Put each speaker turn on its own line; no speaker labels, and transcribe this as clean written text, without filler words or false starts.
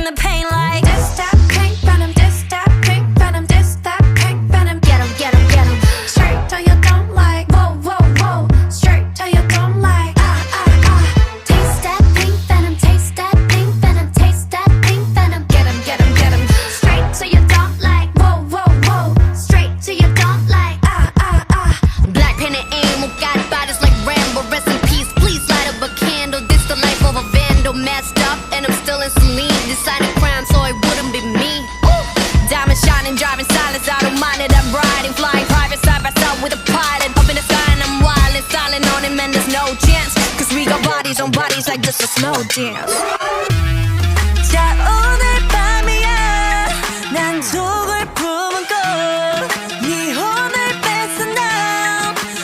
feeling the pain like this that pink venom, this that pink venom, this that pink venom. Get 'em, get 'em, get 'em. Straight till you don't like. Whoa, whoa, whoa. Straight till you don't like. Taste that pink venom, taste that pink venom, taste that pink venom. Get 'em, get 'em, get 'em. Straight till you don't like. Whoa, whoa, whoa. Straight till you don't like. Black pen and aim, who got bodies like Rambo. Rest in peace, please light up a candle. This the life of a vandal, messed up, and I'm still in some lean. Decided crime, so it wouldn't be me. Ooh. Diamond shining, driving silence, I don't mind it. I'm riding, flying private side by side with a pilot. Up in the sky and I'm wild and silent on him, and there's no chance. Cause we got bodies on bodies like just a slow dance. 자, 오늘 밤이야. 난 속을